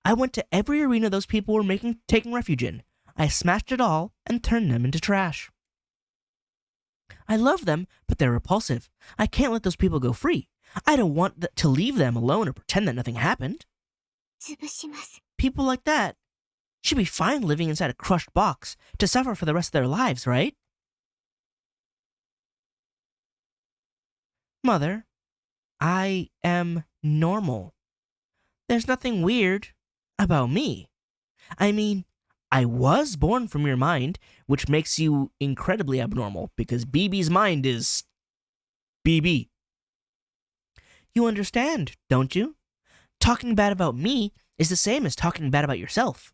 I went to every arena those people were taking refuge in. I smashed it all and turned them into trash. I love them, but they're repulsive. I can't let those people go free. I don't want to leave them alone or pretend that nothing happened. 潰します。 People like that should be fine living inside a crushed box to suffer for the rest of their lives, right? Mother, I am normal. There's nothing weird about me. I mean, I was born from your mind, which makes you incredibly abnormal because BB's mind is BB. You understand, don't you? Talking bad about me is the same as talking bad about yourself.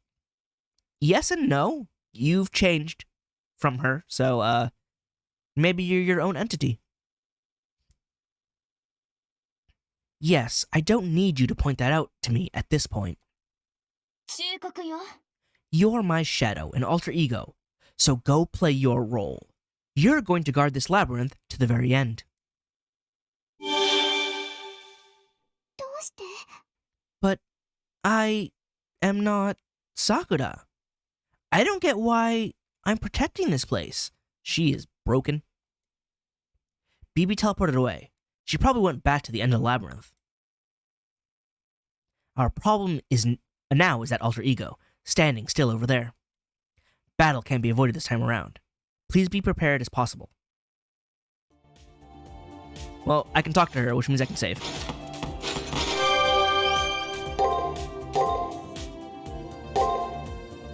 Yes and no. You've changed from her, so maybe you're your own entity. Yes, I don't need you to point that out to me at this point. 忠告よ。 You're my shadow, an alter ego, so go play your role. You're going to guard this labyrinth to the very end. どうして？ But I am not Sakura. I don't get why I'm protecting this place. She is broken. BB teleported away. She probably went back to the end of the labyrinth. Our problem now is that alter ego, standing still over there. Battle can't be avoided this time around. Please be prepared as possible. Well, I can talk to her, which means I can save.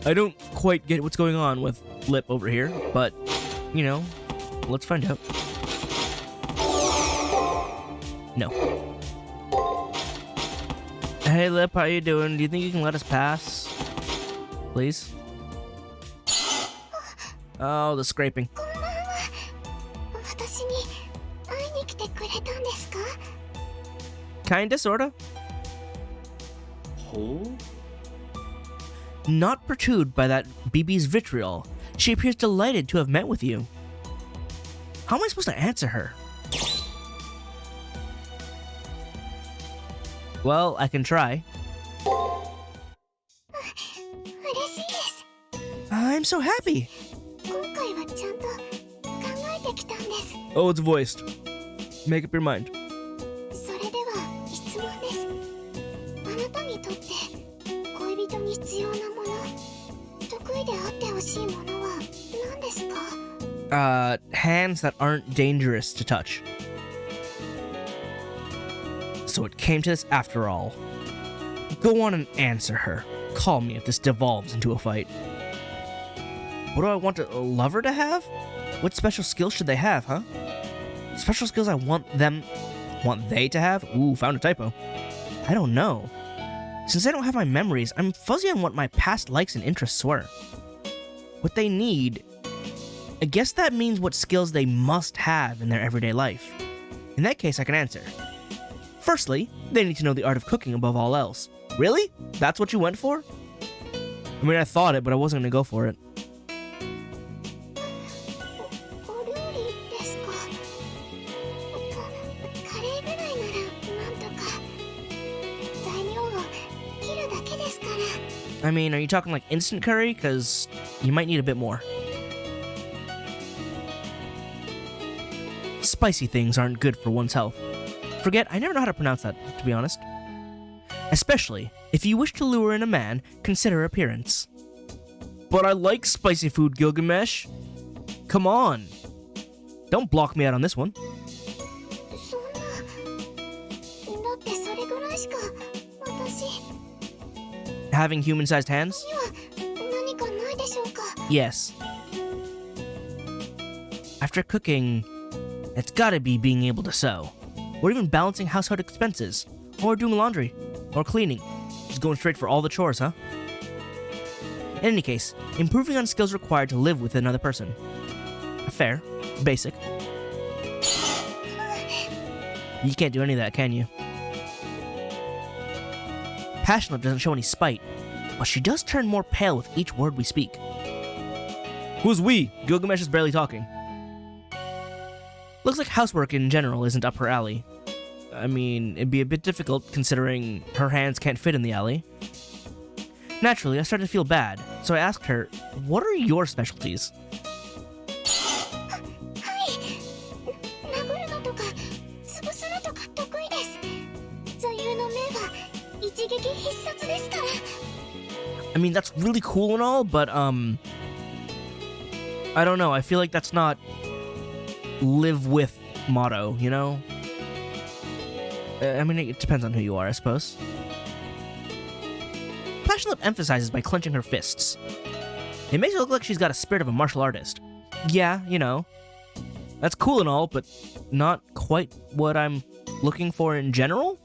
I don't quite get what's going on with Lip over here, but, you know, let's find out. No. Hey Lip, how you doing? Do you think you can let us pass? Please? Oh, the scraping. こんばんは。私に会いに来てくれたんですか？ Kinda, sorta. ほう Not perturbed by that BB's vitriol, she appears delighted to have met with you. How am I supposed to answer her? Well, I can try. 嬉しいです。 I'm so happy. 今回はちゃんと考えてきたんです。 Oh, it's voiced. Make up your mind. それでは質問です。あなたにとって恋人に必要なもの、得意であってほしいものは何ですか？ Hands that aren't dangerous to touch. So it came to this after all. Go on and answer her. Call me if this devolves into a fight. What do I want a lover to have? What special skills should they have, huh? Special skills I want they to have? Ooh, found a typo. I don't know. Since I don't have my memories, I'm fuzzy on what my past likes and interests were. What they need, I guess that means what skills they must have in their everyday life. In that case, I can answer. Firstly, they need to know the art of cooking above all else. Really? That's what you went for? I mean, I thought it, but I wasn't gonna go for it. お料理ですか？カレーぐらいならなんとか。材料を切るだけですから。 I mean, are you talking like instant curry? Because you might need a bit more. Spicy things aren't good for one's health. Forget, I never know how to pronounce that, to be honest. Especially, if you wish to lure in a man, consider appearance. But I like spicy food, Gilgamesh. Come on. Don't block me out on this one. そんな。だってそれぐらいしか私 Having human-sized hands? には何かないでしょうか？ Yes. After cooking, it's gotta be being able to sew. Or even balancing household expenses. Or doing laundry. Or cleaning. Just going straight for all the chores, huh? In any case, improving on skills required to live with another person. Fair. Basic. You can't do any of that, can you? Passionate doesn't show any spite, but she does turn more pale with each word we speak. Who's we? Gilgamesh is barely talking. Looks like housework in general isn't up her alley. I mean, it'd be a bit difficult considering her hands can't fit in the alley. Naturally, I started to feel bad, so I asked her, what are your specialties? 殴るのとか潰すのとか得意です。座右の銘は一撃必殺ですから。 I mean, that's really cool and all, but, I don't know, I feel like that's not live with motto, you know? I mean, it depends on who you are, I suppose. Passionlip emphasizes by clenching her fists. It makes it look like she's got a spirit of a martial artist. Yeah, you know. That's cool and all, but not quite what I'm looking for in general?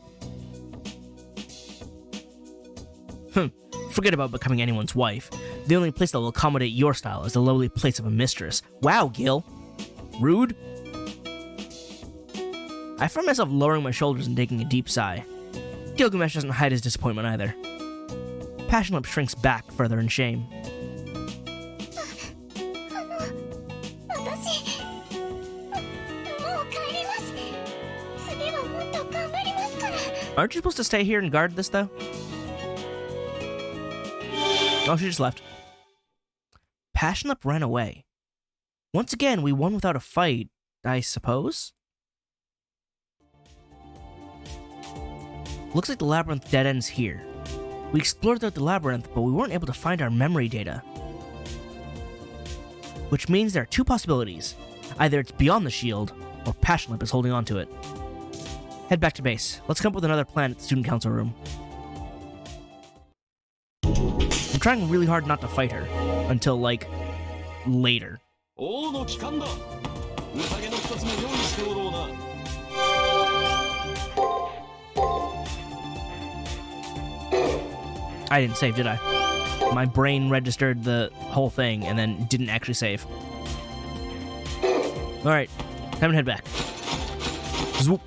Forget about becoming anyone's wife. The only place that will accommodate your style is the lowly place of a mistress. Wow, Gil. Rude. I find myself lowering my shoulders and taking a deep sigh. Gilgamesh doesn't hide his disappointment either. Passionlip shrinks back further in shame. 私もう帰ります。次はもっと頑張りますから。 Aren't you supposed to stay here and guard this, though? Oh, she just left. Passionlip ran away. Once again, we won without a fight, I suppose? Looks like the labyrinth dead ends here. We explored throughout the labyrinth, but we weren't able to find our memory data. Which means there are two possibilities. Either it's beyond the shield, or Passionlip is holding on to it. Head back to base. Let's come up with another plan at the student council room. I'm trying really hard not to fight her. Until, like, later. 王の帰還だ。宴の一つも用意しておろうな。I didn't save, did I? My brain registered the whole thing and then didn't actually save. Alright, time to head back. Zoop.